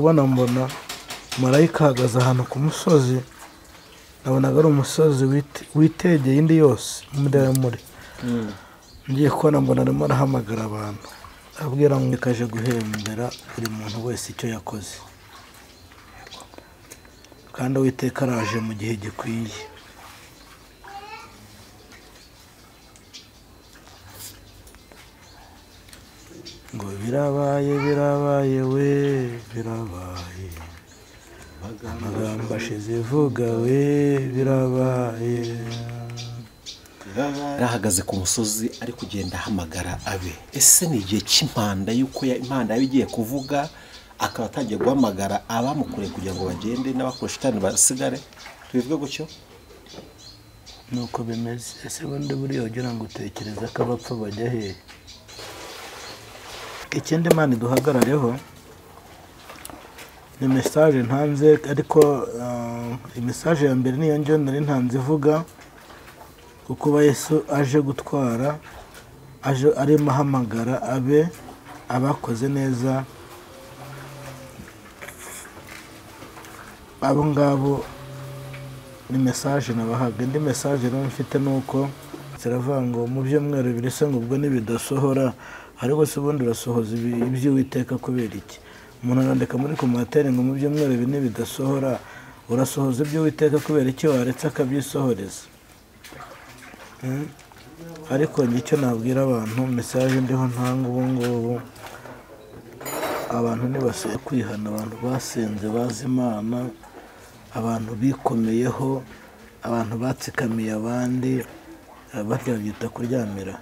kubona mbona marayika ahagaze ahantu ku musozi, nabonaga ari umusozi witegeye indi yose muremure. Ngiye kubona mbona arimo arahamagara abantu abwira ngo kaje guhembera buri muntu wese icyo yakoze, kandi Uwiteka araje mu gihe gikwiye. Ngo birabaye birabaye we birabaye, amagambo ashize ivuga we birabaye. Arahagaze ku musozi ari kugenda ahamagara abe. Ese ni igihe cy'impanda yuko impanda yabigiye kuvuga, akaba atangiye guhamagara abamukure kugira ngo bagende n'abakoshitani basigare, tubivuge gutyo? Nuko bimeze. Ese bundi buriya ugira ngo utekereza ko abapfa bajya hehe? Ikindi Imana iduhagarareho ni message ntanze, ariko message ya mbere niyo njye nari ntanze ivuga kuko Yesu aje gutwara, aje arimo ahamagara abe abakoze neza. Abo ngabo ni message nabahaga. Indi message rero mfite nuko ziravuga ngo mu byumweru bibiri se ngo ubwo nibidasohora, ariko se ubundi urasohoza iby'Uwiteka kubera iki? Umuntu arandika muri komantere ngo mu byumweru bibiri nibidasohora urasohoza iby'Uwiteka kubera iki waretse akabyisohoreza? Ariko icyo nabwira abantu, message ndiho ntanga ubu ngubu, abantu nibase kwihana, abantu basenze bazi Imana, abantu bikomeyeho, abantu batsikamiye abandi, barya byita kuryamira.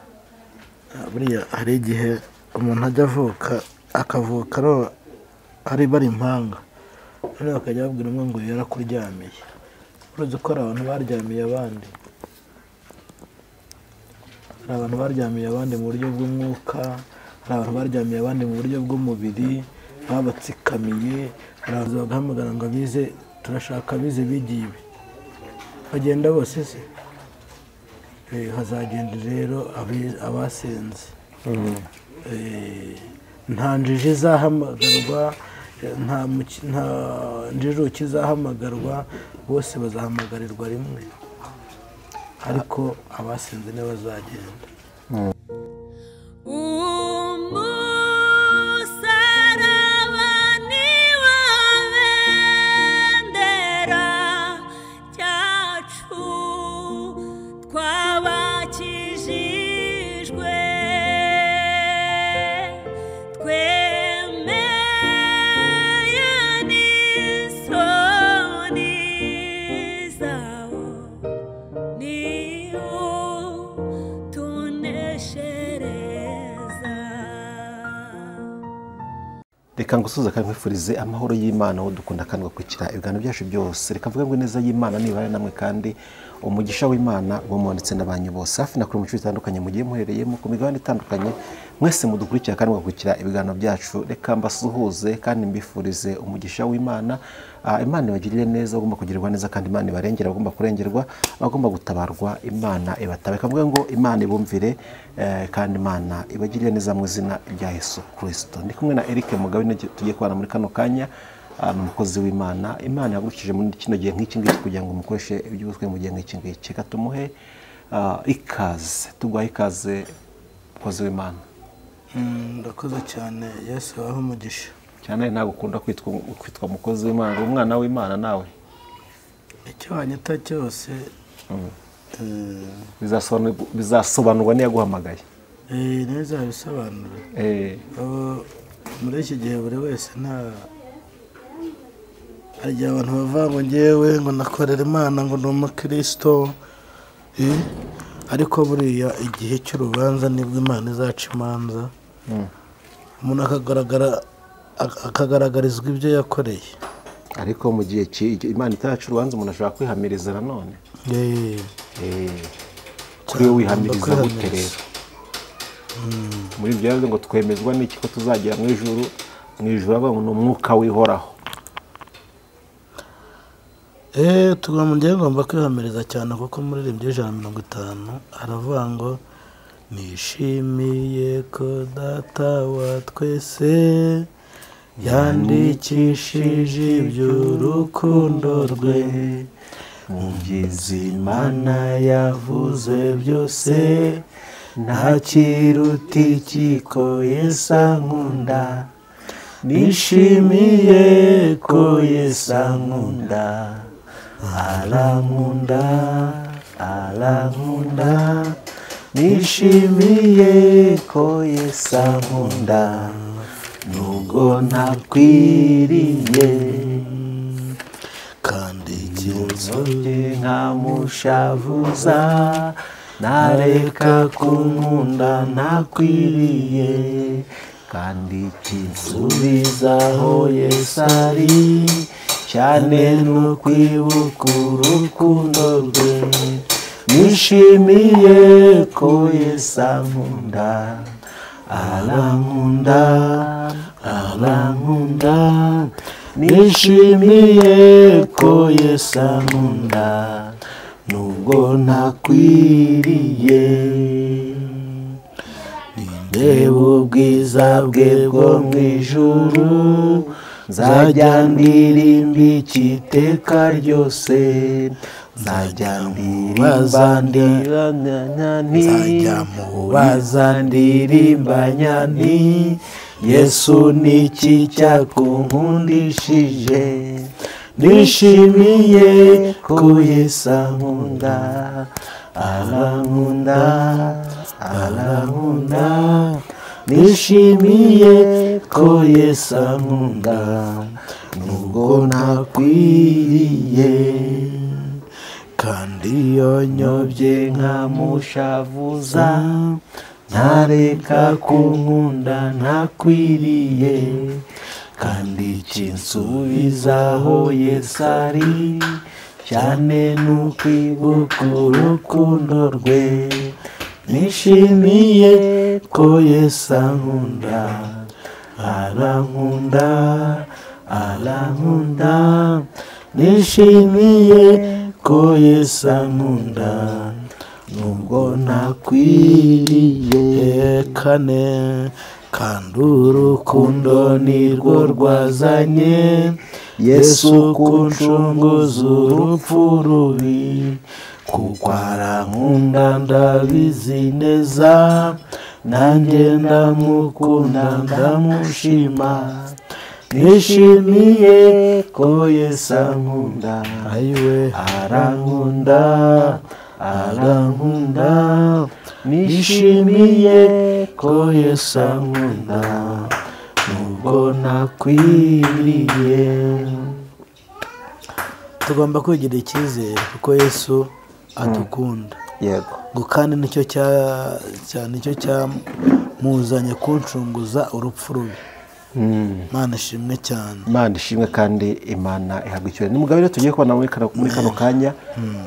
Buriya hari igihe umuntu ajya avuka akavuka ari bari impanga, none bakajya babwira umwe ngo yarakuryamiye. Uruzi ko ari abantu baryamiye abandi, hari abantu baryamiye abandi mu buryo bw'umwuka, hari abantu baryamiye abandi mu buryo bw'umubiri, babatsikamiye. Hari abantu bagahamagara ngo bize, turashaka bize bigiye ibi, bagenda bose se. Hazagenda rero abasenze. Nta njiji izahamagarwa, nta njijuki izahamagarwa, bose bazahamagarirwa rimwe, ariko abasenze nibo bazagenda. Reka ngusuza kandi nkwifurize amahoro y'Imana aho dukunda kandi gukurikira ibiganiro byacu byose. Reka mvuge ngo neza y'Imana nibare namwe kandi umugisha w'Imana bomondetse n'abanyu bose hafi na kuri mu bice bitandukanye mugiye muherereyemo ku migabane itandukanye, mwese mudukurikira kandi mugakurikira ibiganiro byacu. Reka mbasuhuze kandi mbifurize umugisha w'Imana. Imana ibagirire neza, bagomba kugirirwa neza, kandi Imana ibarengera, bagomba kurengerwa, bagomba gutabarwa, Imana ibatabe. Kavuga ngo Imana ibumvire kandi Imana ibagirire neza mu izina rya Yesu Kristo. Ndi kumwe na Eric Mugabe, tugiye kubana muri kano kanya umukozi w'Imana. Imana yagurukije muri kino gihe nk'iki ngiki kugira ngo mukoreshe iby'ubutwe mu gihe nk'iki ngiki. Reka tumuhe ikaze, tugwahe ikaze umukozi w'Imana. Ndakoze cyane, Yesu waho umugisha cyane. Ntabwo ukunda kwitwa umukozi w'Imana, umwana w'Imana nawe. Icyo wanyita cyose bizasobanurwa niyaguhamagaye. Neza bisobanura. Muri iki gihe buri wese hari igihe abantu bavuga ngo ngewe ngo nakorera Imana ngo ni umukristo, ariko buriya igihe cy'urubanza nibwo Imana izaca imanza, umuntu akagaragarizwa ibyo yakoreye. Ariko mu gihe Imana itaraca urubanza umuntu ashobora kwihamiriza nanone. Kuri we wihamiriza gute rero? Muri ibyo rero ngo twemezwa n'iki ko tuzagera mu ijuru avuga ngo ni umwuka wihoraho. Ngomba kwihamiriza cyane, kuko muri rimwe 150 aravuga ngo nishimiye ko Data wa twese yandikishije iby'urukundo rwe mu by'Imana yavuze byose nta kiruta ikiko Yesu ankunda nishimiye ko Yesu ankunda arankunda arankunda nishimiye ko Yesu ankunda nubwo ntakwiriye kandi kinzobye nkamushavuza nareka kunkunda ntakwiriye kandi kinsubizaho Yesu ari cyane no kwibuka urukundo rwe nishimiye ko Yesu ankunda arankunda arankunda nishimiye ko Yesu ankunda nubwo ntakwiriye ndeba ubwiza bwe bwo mu ijuru nzajya ndirimba iteka ryose nzajya mubaza ndirimbanya nti Yesu niki cyakunkundishije nishimiye ko Yesu ankunda arankunda arankunda nishimiye ko Yesu ankunda nubwo ntakwiriye kandi iyo nyobye nkamushavuza ntareka kunkunda ntakwiriye kandi kinsubizaho Yesu ari cyane n'ukwibuka urukundo rwe nishimiye ko Yesu ankunda arankunda arankunda nishimiye ko Yesu ankunda nubwo ntakwiriye kane kandi urukundo nirwo rwazanye Yesu kuncunguza urupfu rubi kuko arankunda ndabizi neza nanjye ndamukunda ndamushima nishimiye ko Yesu ankunda arankunda arankunda nishimiye ko Yesu ankunda nubwo ntakwiriye tugomba kugira icyizere kuko Yesu adukunda yego ngo kandi nicyo cyamuzanye kuncunguza urupfu rubi Imana ishimwe cyane Imana ishimwe kandi Imana ihabwa icyubahiro ni Mugabe rero tugiye kubona muri kano kanya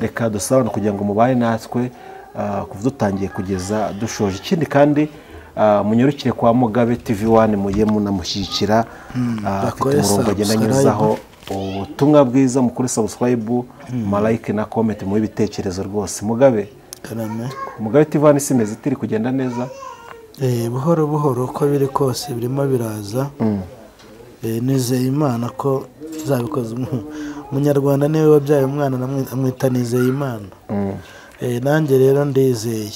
reka dusabane kugira ngo mubaye natwe kuva dutangiye kugeza dushoje ikindi kandi munyurukire kwa Mugabe TV1 muye munamushyigikira afite umurongo agenda anyuzaho ubutumwa bwiza mukuri subscribe like na comment mu bitekerezo rwose Mugabe Mugabe TV1 simeze itiri kugenda neza buhoro buhoro uko biri kose birimo biraza nizeye Imana ko zabikoze umunyarwanda niwe wabyaye umwana amwita nizeye Imana nanjye rero ndizeye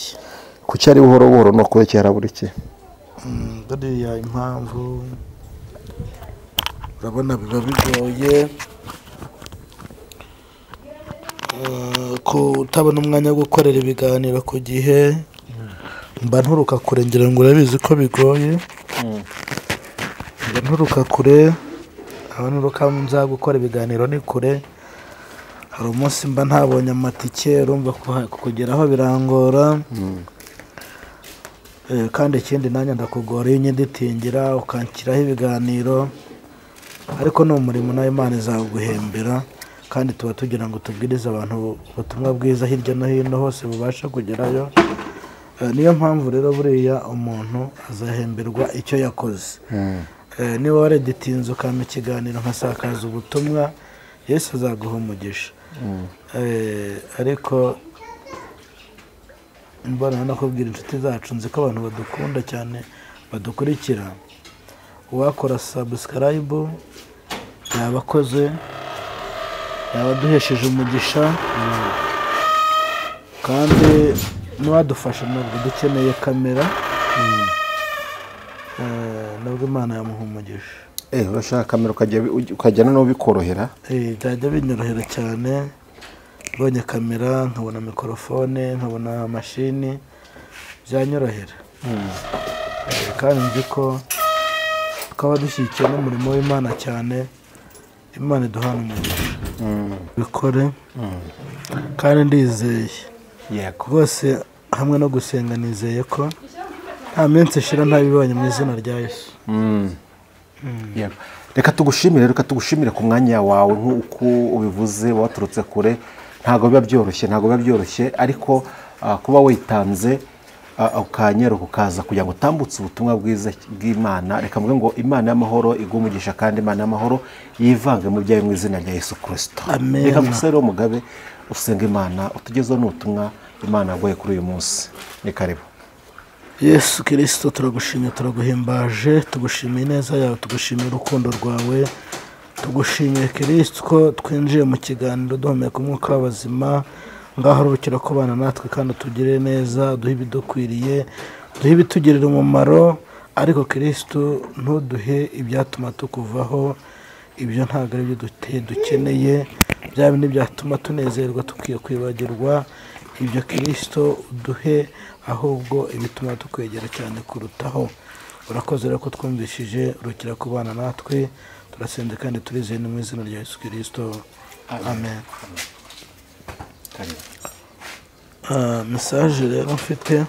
kuki ari buhoro buhoro no kurekera buri ki buriya impamvu urabona biba bigoye ko utabona umwanya wo gukorera ibiganiro ku gihe mba nturuka kure ngira ngo urabizi ko bigoye mba nturuka kure aho nturuka nza gukora ibiganiro ni kure hari umunsi mba ntabonye amatike urumva kugeraho birangora kandi ikindi nanjye ndakugora iyo unyiditingira ukanshyiraho ibiganiro ariko ni umurimo nawe Imana izaguhembera kandi tuba tugira ngo tubwirize abantu ubutumwa bwiza hirya no hino hose bubasha kugerayo niyo mpamvu rero buriya umuntu azahemberwa icyo yakoze niba wareditinze ukampa ikiganiro nkasakaza ubutumwa Yesu azaguha umugisha ariko mbona no kubwira inshuti zacu nzi ko abantu badukunda cyane badukurikira uwakora subscribe yaba akoze, yaba aduhesheje umugisha, kandi n'uwadufasha nabwo dukeneye kamera, nabwo Imana yamuha umugisha. Urashaka kamera ukajyana no bikorohera? Byajya binyorohera cyane, mbonye kamera nkabona mikorofone nkabona mashini byanyorohera. Kandi nzi ko tukaba dushyigikiye n'umurimo w'Imana cyane, Imana iduhana umugisha bikore. Kandi ndizeye rwose hamwe no gusenga nizeye ko nta minsi ishira ntabibonye mu izina rya Yesu. Reka tugushimire ku mwanya wawe nk'uko ubivuze, waturutse kure. Ntabwo biba byoroshye, ariko kuba witanze ukanyera ukaza kugira ngo utambutse ubutumwa bwiza bw'Imana. Reka mvuge ngo Imana y'amahoro igumugisha, kandi Imana y'amahoro yivange mu byayo mu izina rya Yesu Kristo. Reka gusa rero Mugabe usenga Imana utugezeho n'ubutumwa Imana yaguhaye kuri uyu munsi. Ni karibu. Yesu Kristo, turagushimye, turaguhimbaje, tugushimiye neza yawe, tugushimiye urukundo rwawe, tugushimiye Kristo ko twinjiye mu kiganiro duhumeka umwuka w'abazima. Ngaho rukira ko bana natwe kandi tugire neza, duhe ibidukwiriye, duhe ibitugirira umumaro. Ariko Kristo ntuduhe ibyatuma tukuvaho, ibyo ntabwo ari byo dukeneye, bya bindi byatuma tunezerwa tukiye kwibagirwa. Ibyo Kristo uduhe ahubwo ibituma tukwegera cyane kurutaho. Urakoze rero ko twumvishije, rukira ku bana natwe, turasenze kandi turizeye mu izina rya Yesu Kristo. Amen. Message rero mfite,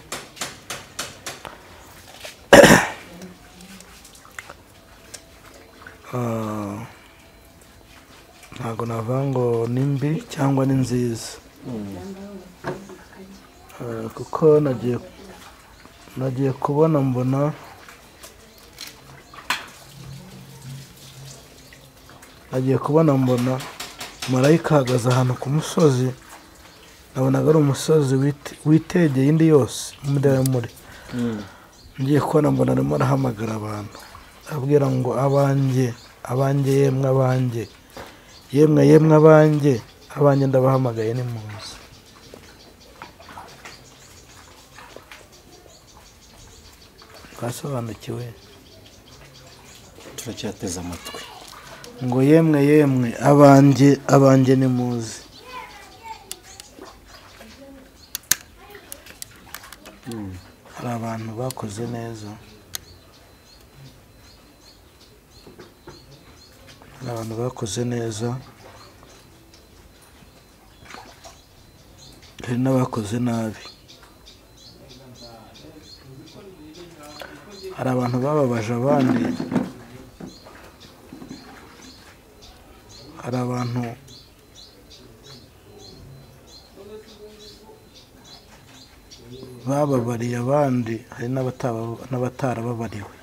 ntabwo navuga ngo ni mbi cyangwa ni nziza, kuko nagiye kubona mbona marayika ahagaze ahantu ku musozi. Nabonaga ari umusozi witegeye indi yose muremure. Ngiye kubona mbona arimo arahamagara abantu, abwira ngo abanjye yemwe abanjye, yemwe abanjye ndabahamagaye nimuze. Twasobanukiwe? Turacyateze amatwi. Ngo yemwe abanjye nimuze. Hari abantu bakoze neza, hari n'abakoze nabi. Hari abantu bababaje abandi, hari abantu bababariye abandi, hari n'abatarababariwe.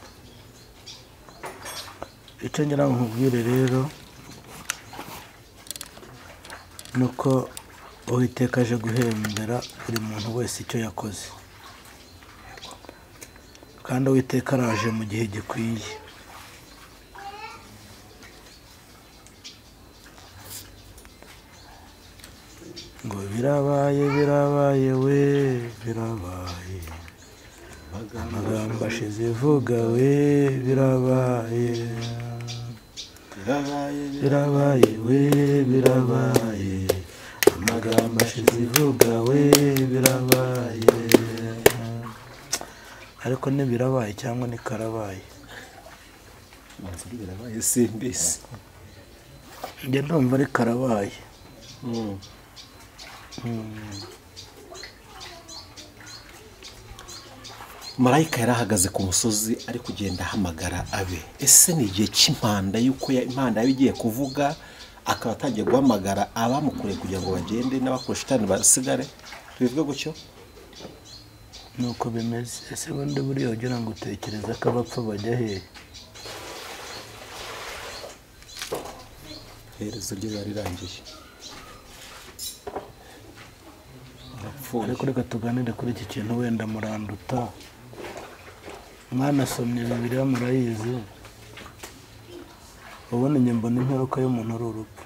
Icyo ngira ngo nkubwire rero ni uko Uwiteka aje guhembera buri muntu wese icyo yakoze, kandi Uwiteka araje mu gihe gikwiye. Ngo birabaye we, birabaye, amagambo ashize ivuga we, birabaye we, birabaye, amagambo ashize ivuga we, birabaye. Ariko ni birabaye cyangwa ni karabaye? Birabaye simbisi. Njye ndumva ari karabaye. Marayika yarahagaze ku musozi ari kugenda ahamagara abe. Ese ni igihe cy'impanda yuko impanda yawe igiye kuvuga, akaba atangiye guhamagara abamukoreye kugira ngo bagende n'abakoshitani basigare? Tubivuge gutyo? Nuko bimeze. Ese bundi buriya ugira ngo utekereza ko abapfa bajya hehe? Herezo ryo yarirangiye. Ariko reka tuganire kuri iki kintu, wenda muranduta. Mwanasomye Bibiliya murayizi. ubundi njye mbona imperuka y'umuntu ari urupfu,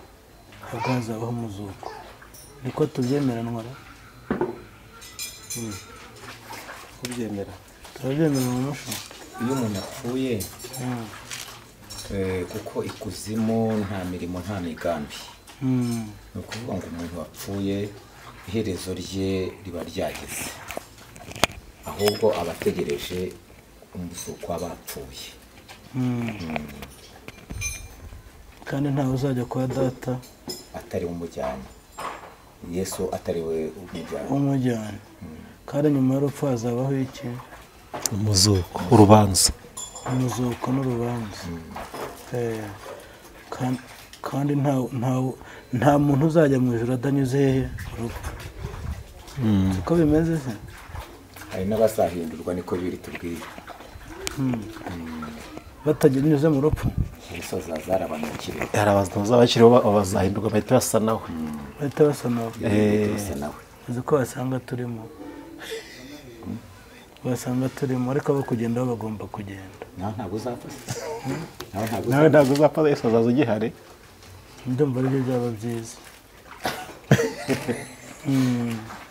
ahubwo hazabaho umuzuko. Niko tubyemeranwa ra? kubyemera turabyemera mu muco. iyo umuntu apfuye kuko ikuzimu nta mirimo nta migambi, ni ukuvuga ngo umuntu wapfuye iherezo rye riba ryageze, ahubwo aba ategereje umuzuko w'abapfuye. kandi ntawe uzajya kwa data atari we umujyanye, Yesu atari we umujyanye. kandi nyuma y'urupfu hazabaho iki? umuzuko, urubanza. umuzuko n'urubanza. kandi nta muntu uzajya mu ijoro adanyuze hehe? urupfu. siko bimeze se? hari n'abazahindurwa, niko biri tubwira, batanyuze mu rupfu. Yesu azazara abanyakire, hari abantu bazabakiriho bazahinduka bahita basa nawe. bahita basa nawe. uzi ko wasanga turimo, ariko abo kugenda bo bagomba kugenda. nawe ntabwo uzapfa. nawe ntabwo uzapfa, Yesu azaza ugihari. ndumva aribyo byaba byiza.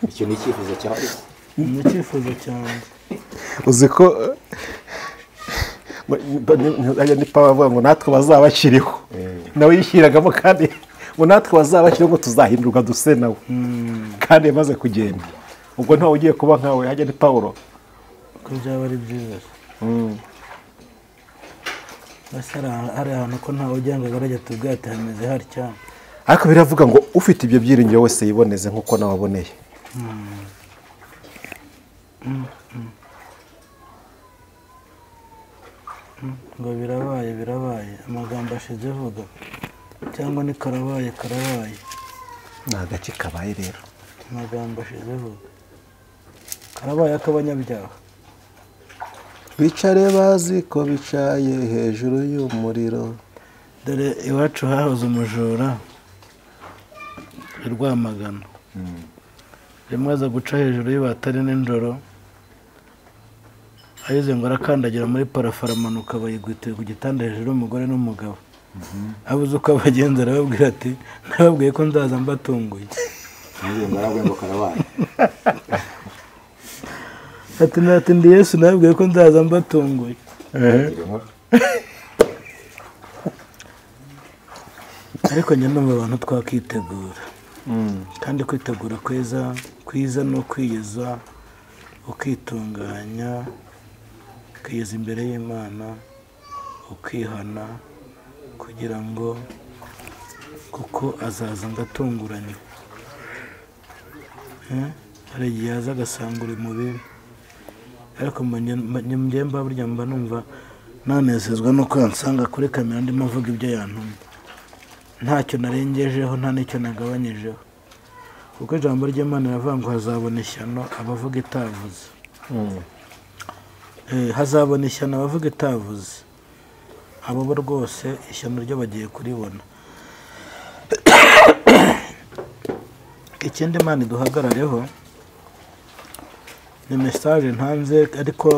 icyo ni icyifuzo cyawe? ni icyifuzo cyane. uzi ko ni Pawulo avuga ngo natwe bazaba bakiriho, nawe yishyiragamo kandi ngo natwe bazaba bakiriho ngo tuzahindurwa duse nawe, kandi yamaze kugenda. ubwo ntawe ugiye kuba nkawe, hajya ni Pawulo. ko byaba ari byiza. basi hari ahantu ko ntawe ujya ngo agarage tubwate ati hameze hatya. ariko biravuga ngo ufite ibyo byiringiro wese yiboneze nk'uko nawe aboneye. ngo birabaye amagambo ashize avuga, cyangwa ni karabaye. ni agaki kabaye rero. amagambo ashize avuga karabaye ak'abanyabyaha. bicare bazi ko bicaye hejuru y'umuriro. dore iwacu hahoze umujura i Rwamagana. rimwe aza guca hejuru y'batari nijoro, ageze ngo arakandagira muri parafo aramanuka, bayigwitiye ku gitanda hejuru y'umugore n'umugabo. abuze uko abagenzi arababwira ati nababwiye ko nzaza mbatunguye. ati ndi Yesu, nababwiye ko nzaza mbatunguye. ariko njye numva abantu twakitegura, kandi kwitegura kwiza no kwiyeza, ukitunganya, ukiyeza imbere y'Imana, ukihana, kugira ngo kuko azaza ngatunguranye. hari igihe yaza agasanga uri mu bibi, ariko njye mba burya mba numva nanezezwa nuko yansanga kuri kamera ndimo avuga ibyo yantumye, ntacyo narengejeho nta n'icyo nagabanyijeho, kuko ijambo ry'Imana riravuga ngo hazabona ishyano abavuga itavuze. hazabona ishyano abavuga itavuze, abo bo rwose ishyano ryo bagiye kuribona. ikindi Imana iduhagarareho ni mesaje ntanze, ariko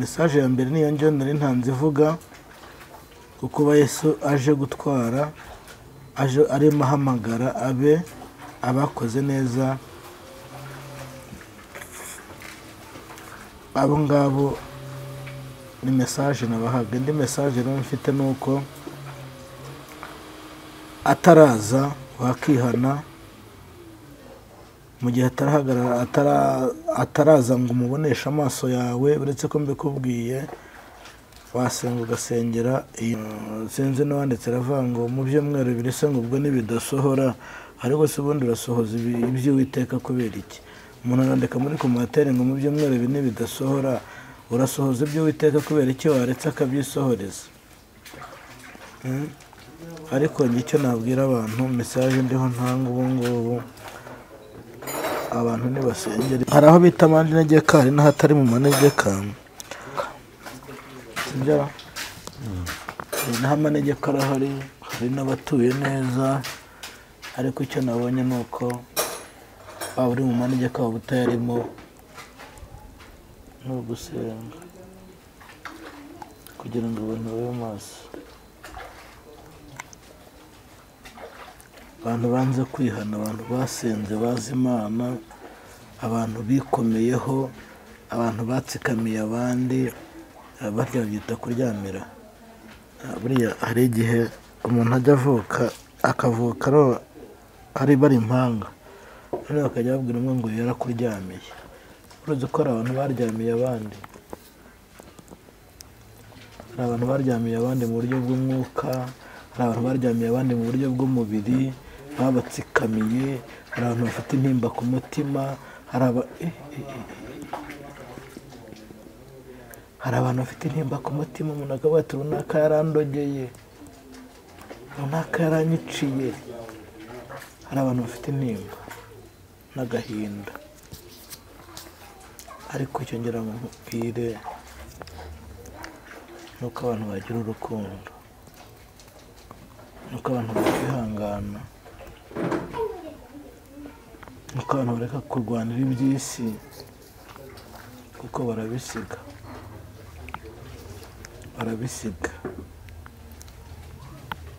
mesaje ya mbere niyo njye nari ntanze ivuga kuko Yesu aje gutwara, aje arimo ahamagara abakoze neza, abo ngabo ni mesaje nabahaga. indi mesaje rero mfite ni uko ataraza wakihana, mu gihe ataraza ngo umuboneshe amaso yawe, uretse ko mbikubwiye, wasenga ugasengera. sinzi n'uwanditse aravuga ngo mu byumweru bibiri se ngo ubwo nibidasohora, ariko se ubundi urasohoza iby'Uwiteka kubera iki? umuntu arandika muri komantere ngo mu byumweru bibiri nibidasohora, urasohoza iby'Uwiteka kubera iki waretse akabyisohoreza? ariko icyo nabwira abantu, mesaje ndiho ntanga ubu ngubu, abantu nibasengera. hari aho bita amanegeka, hari n'ahatari mu manegeka. naho amanegeka arahari, hari n'abatuye neza, ariko icyo nabonye ni uko waba uri mu manegeka waba utayarimo, ni ugusenga kugira ngo ibintu bibe maso. abantu banze kwihana, abantu basenze bazi Imana, abantu bikomeyeho, abantu batsikamiye abandi, barya byita kuryamira. Buriya hari igihe umuntu ajya akavuka ari bari impanga, noneho bakajya babwira umwe ngo yarakuryamiye. Uretse ko hari abantu baryamiye abandi, hari abantu baryamiye abandi mu buryo bw'umwuka, hari abantu baryamiye abandi mu buryo bw'umubiri, babatsikamiye, hari abantu bafite intimba ku mutima, hari abantu bafite intimba ku mutima. Umuntu akavuga ati runaka yarandogeye, runaka yaranyiciye. Hari abantu bafite intimba n'agahinda, ariko icyo ngira ngo nkubwire ni uko abantu bagira urukundo, ni uko abantu bakihangana, ni uko abantu bareka kurwanira iby'isi kuko barabisiga.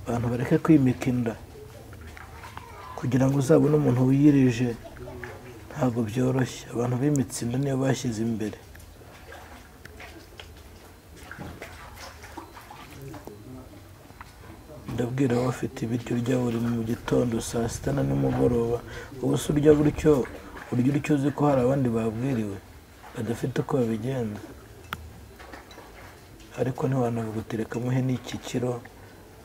Abantu bareke kwimika inda kugira ngo uzabone umuntu wiyirije, ntabwo byoroshye. Abantu bimitse inda niyo bashyize imbere. Ndabwira wowe ufite ibiryo urya buri mu gitondo, saa sita na nimugoroba, ubu se urya gutyo, urya utyo uzi ko hari abandi babwiriwe badafite uko babigenza. Ariko ntiwanavuga uti reka muhe n'iki kiro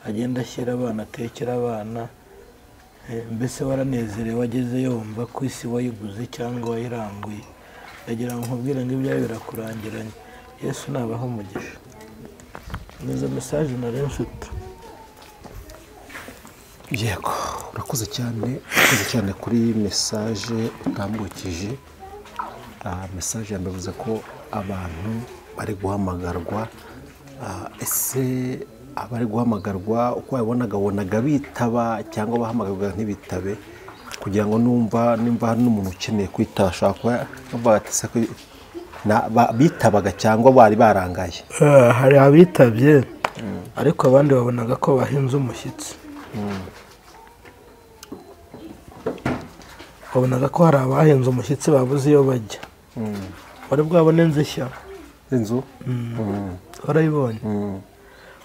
agenda ashyira abana, atekera abana. Mbese waranezerewe, wagezeyo wumva ko isi wayiguze cyangwa wayiranguye. Ndagira ngo nkubwire ngo ibyawe birakurangiranye. Yesu nabaho umugisha. Nizo mesaje nari mfite. Yego, urakoze cyane kuri mesaje utambukije. Mesaje yambavuze ko abantu bari guhamagarwa. Ese abari guhamagarwa uko wabonaga bitaba cyangwa bahamagarwa ntibitabe, kugira ngo nimba hari n'umuntu ukeneye kwitaba ashaka bitabaga cyangwa bari barangaye. Hari abitabye, ariko abandi babonaga ko bahinze umushyitsi. Babonaga ko hari abahinze umushyitsi babuze iyo bajya. Wari bwabone inzu nshya? Inzu warayibonye?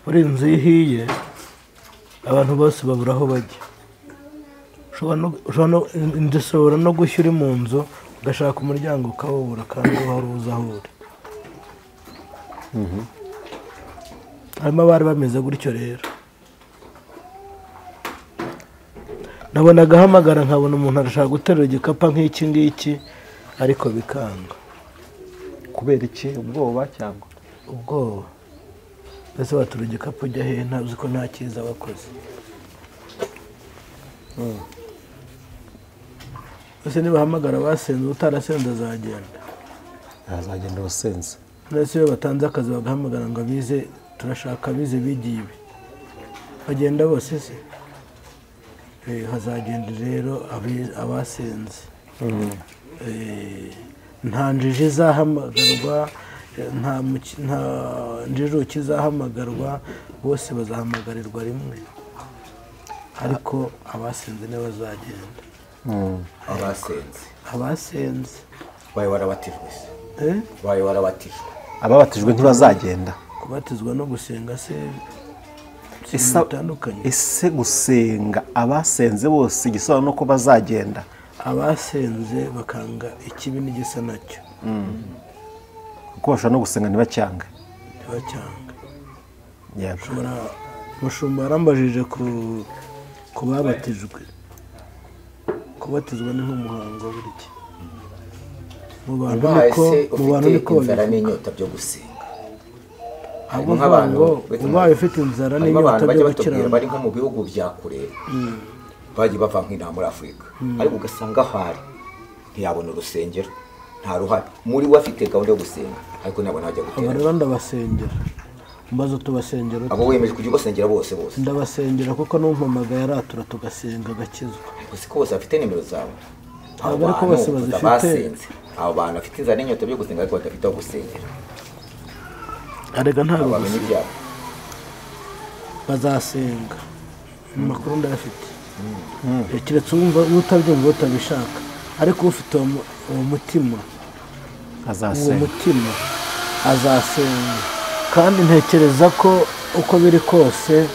Uri inzu ihiye, abantu bose babura aho bajya. Inzu ishobora no gushya uri mu nzu, ugashaka umuryango ukawubura kandi wari uzi aho uri. Harimo abari bameze gutyo rero. Nabonaga ahamagara nkabona umuntu arashaka guterura igikapu nk'iki ngiki, ariko bikanga. Kubera iki? Ubwoba cyangwa? Ubwoba. Mbese watura igikapu ujya hehe ntazi ko nta cyiza wakoze? Ese nibahamagara basenze, utarasenze azagenda? Azagenda wasenze. Mbese iyo batanze akazi bagahamagara ngo abize, turashaka abize bigiye ibi, bagenda bose se? Hazagenda rero abasenze. Nta njiji izahamagarwa, nta njijuki izahamagarwa, bose bazahamagarirwa rimwe. Ariko abasenze nibo bazagenda. Abasenze bayo warabatijwe se? Bayo warabatijwe. Ababatijwe ntibazagenda. Kubatizwa no gusenga se bitandukanye. Ese gusenga abasenze bose igisobanuro nuko bazagenda? Abasenze bakanga ikibi n'igisa nacyo. Kuko bashobora no gusenga ntibacyange. Mushumba yarambajije ku babatijwe. Kubatizwa ni nk'umuhango burya. Mu bantu niko inzara n'inyota byo gusenga. Nk'abantu ubaye ufite inzara n'inyota byo gukiranuka, bari nko mu bihugu bya kure, bagiye bava nk'inaha muri Afurika, ariko ugasanga ahari ntiyabona urusengero, nta ruhare muri we, afite gahunda yo gusenga ariko ntabwo najya gutera. Aba rero ndabasengera, mbazo tubasengera. Abo wemeje kujya ubasengera bose? Ndabasengera kuko n'umpamagaye aratura tugasenga agakizwa. Gusa ko bose bafite nimero zawe? Ntabwo ariko bose bazifite. Abo bantu bafite inzara n'inyota byo gusenga ariko badafite aho gusengera, arega ntabwo bamenya ibyabo. bazasenga. Amakuru ndayafite. keretse utabyumva utabishaka, ariko ufite uwo mutima azasenga. kandi ntekereza ko uko biri kose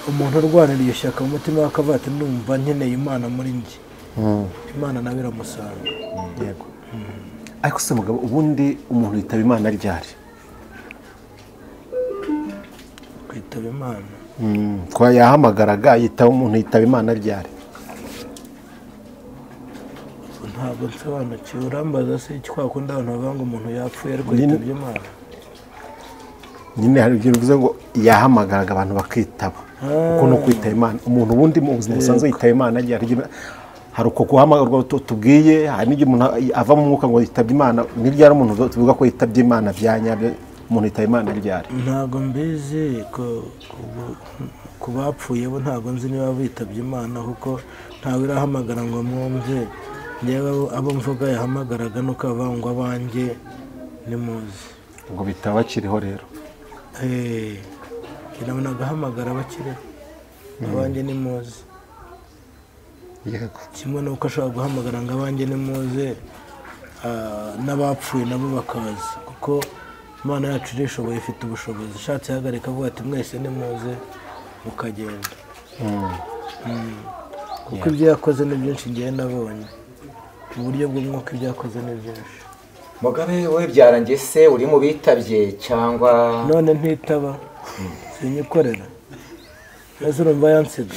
umuntu urwanira iryo shyaka mu mutima we akavuga ati ndumva nkeneye Imana muri njye, Imana nawe iramusanga. yego. ariko se mugabo, ubundi umuntu yitaba Imana ryari? kwitaba Imana kwa yahamagaraga umuntu yitaba Imana ryari? ntabwo nsobanukiwe. urambaza se twakunda abantu bavuga ngo umuntu yapfuye ariko yitabye Imana? nyine hari ibyo bivuze ngo yahamagaraga abantu bakitaba, kuko no kwitaba Imana umuntu ubundi mu buzima busanzwe yitaba Imana ryari? hari uko guhamagarwa tubwiye, hari n'igihe umuntu ava mu mwuka ngo yitabye Imana. ni ryari umuntu tuvuga ko yitabye Imana bya nyabyo? umuntu yitaba Imana ryari? ntabwo mbizi ku bapfuye bo, ntabwo nzi niba bitabye Imana, kuko ntawe irahamagara ngo mwumve. njyewe abo mvuga yahamagaraga nuko avuga ngo abanjye nimuze, ngo bitaba bakiriho rero. irabona agahamagara bakiriho, abanjye nimuze. yego. kimwe nuko ashobora guhamagara ngo abanjye nimuze, n'abapfuye nabo bakaza, kuko Imana yacu irishoboye, ifite ubushobozi. ishatse ihagarika avuga ati mwese nimuze mukagenda. kuko ibyo yakoze ni byinshi ngiye nabonye, mu buryo bw'umwuka ibyo yakoze ni byinshi. Mugabe we byarangiye se uri mu bitabye cyangwa none ntitaba? sinyikorera maze urumva yansiga?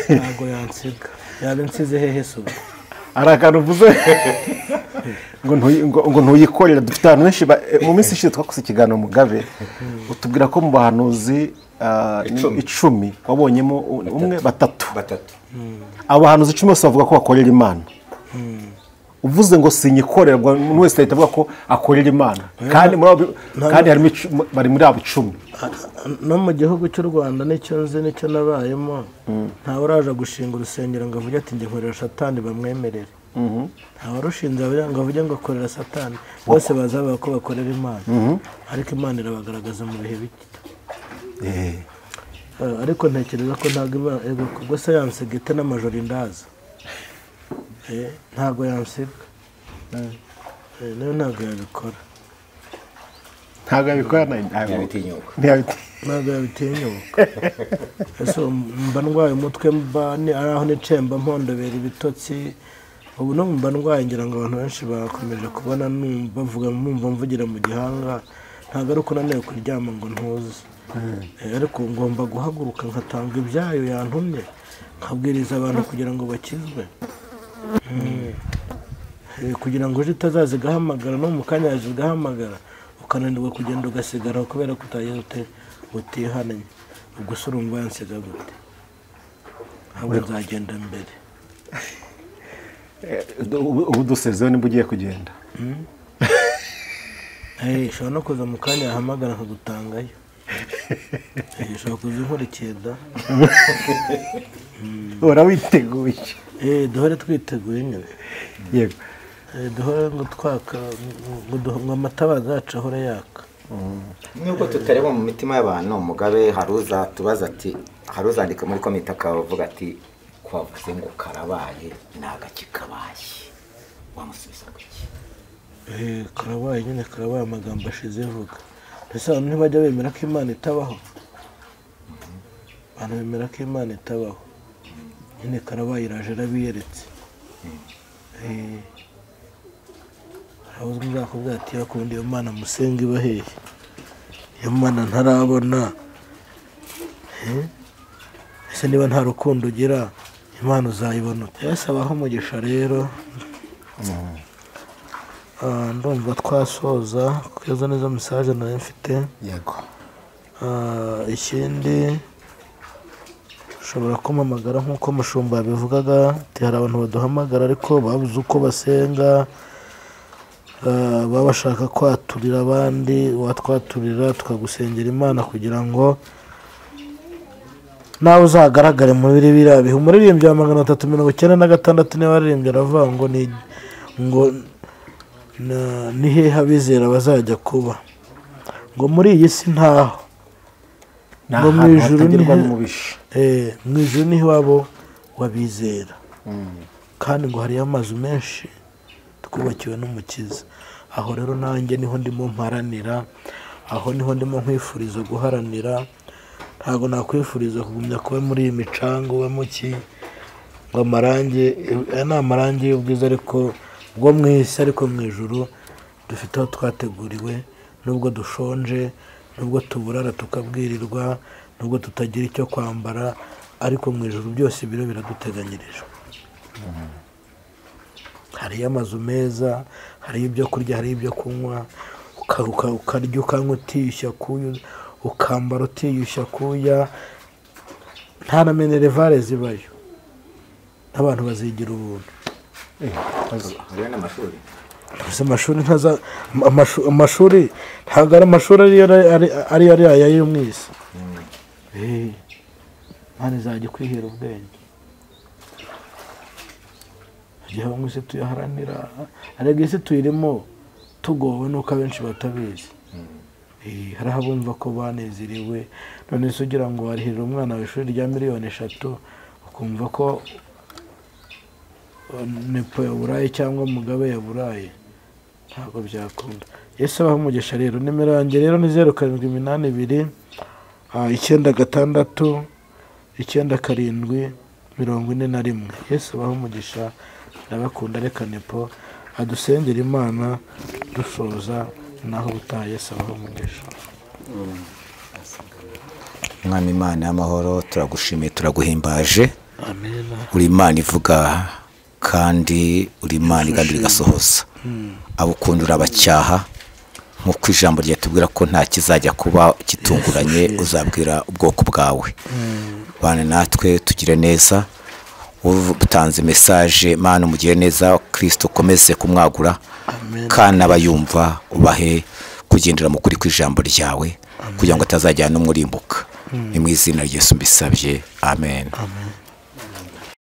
ntabwo yansiga. yaba insize hehe se ubu? hari akantu uvuze ngo ntuyikorera. dufite abantu benshi mu minsi ishize twakoze ikiganiro Mugabe, utubwira ko mu bahanuzi 10 wabonyemo umwe batatu. abo bahanuzi 10 bose bavuga ko bakorera Imana. uvuze ngo sinyikorera, umuntu wese ahita avuga ko akorera Imana, kandi harimo bari muri abo 10. no mu gihugu cy'u Rwanda nicyo nzi, nicyo nabayemo, ntawe uraje gushinga urusengero ngo avuge ati njye nkorera Satani bamwemerere. ntawe warushinze ngo avuge ngo akorera Satani. bose bazavuga ko bakorera Imana, ariko Imana irabagaragaza mu bihe bike. ariko ntekereza ko ntabwo ubwo se yansiga ite n'amajoro indaza? ntabwo yansiga, nayo ntabwo yabikora. ntabwo yabikora, ntabwo yabitinyuka. ese mba ndwaye umutwe, ari aho nicemba mpondobera ibitotsi. ubu no mba ndwaye, ngira ngo abantu benshi bakomeje kubona bavuga mvugira mu gihanga. ntabwo ari uko nanone kuryama ngo ntuze, ariko ngomba guhaguruka nkatanga ibyayo yantumye, nkabwiriza abantu kugira ngo bakizwe, kugira ngo uje itazaza igahamagara, no mu kanya yaje igahamagara ukananirwa kugenda ugasigara kubera ko utihannye. ubwo se urumva yansiga gute? ahubwo nzagenda mbere. ubu dusezeho nimba ugiye kugenda. ushobora no kuza mu kanya yahamagara nkagutangayo. ushobora kuza inkurikiye da. uhora witeguye. duhore twiteguye nyine. yego. duhore ngo twaka ngo amatabaza yacu ahore yaka. nubwo tutareba mu mitima y'abantu, Mugabe haruza tubaza ati, haruzandika muri komite akavuga ati kwavuze ngo karabaye nagaki kabaye, wamusubiza ku iki? karabaye nyine, karabaye amagambo ashize vuga. ese abantu ntibajya bemera ko Imana itabaho? abantu bemera ko Imana itabaho nyine. karabaye iraje irabiyeretse. harabuzwe uzakubwira ati bakunda iyo Mana musenga iba hehe? iyo Mana ntarabona. ese niba nta rukundo ugira, Imana uzayibona ute? ese abaho umugisha rero. ndumva twasoza kugeza neza mesaje nayo mfite. yego. ikindi ushobora kumpamagara nk'uko Mushumba yabivugaga, ati hari abantu baduhamagara ariko babuze uko basenga, baba bashaka kwaturira abandi. watwaturira tukagusengera Imana kugira ngo nawe uzagaragare muri biriya bihe. umuririmbyi wa 396 niwe waririmbye aravuga ngo ni hehe abizera bazajya kuba, ngo muri iyi si ntaho, ngo mu ijuru hatagerwa n'umubisha. mu ijuru niho iwabo wabizera, kandi ngo hariyo amazu menshi twubakiwe n'umukiza. aho rero nanjye niho ndimo mparanira, aho niho ndimo nkwifuriza guharanira. ntabwo nakwifuriza kugumya kuba muri iyi micanga ubamo ki ngo amarangi, ni amarangi y'ubwiza ariko bwo mu isi, ariko mu ijuru dufite aho twateguriwe. nubwo dushonje, nubwo tuburara tukabwirirwa, nubwo tutagira icyo kwambara, ariko mu ijuru byose biro biraduteganyirijwe. hariyo amazu meza, hariyo ibyo kurya, hariyo ibyo kunywa, ukarya ukanywa utiyushya kuya, ukambara utiyushya kuya, nta na minerevare zibayo, n'abantu bazigira ubuntu. hariyo n'amashuri. amashuri ntabwo ari amashuri ariyo aya yo mu isi. Imana izajya kwihera ubwenge, igihe bamwe isi tuyaharanira, ariko isi tuyirimo tugowe nuko abenshi batabizi. hari abumva ko banezerewe, none se ugira ngo warihirira umwana wawe ishuri rya miliyoni 3 ukumva ko nepo yaburaye cyangwa mugabe yaburaye, ntabwo byakunda. Yesu abaha umugisha rero. nimero yanjye rero ni 0782 966 9741. Yesu abaha umugisha, ndabakunda. reka nepo adusengera Imana dusoza, naho ubutaha. Yesu abaha umugisha. Mwami Imana y'amahoro, turagushimiye turaguhimbaje. Amen. uri Imana ivuga kandi uri Imana igambira igasohoza. abo ukunda urabacyaha, nk'uko ijambo ryatubwira ko nta kizajya kuba kitunguranye uzabwira ubwoko bwawe. bane natwe tugire neza, utanze message Mana umugire neza, Kristo ukomeze kumwagura, kandi abayumva ubahe kugendera mu kuri kw'ijambo ryawe, kugira ngo atazajyana n'umurimbuka. ni mu izina rya Yesu mbisabye, amen.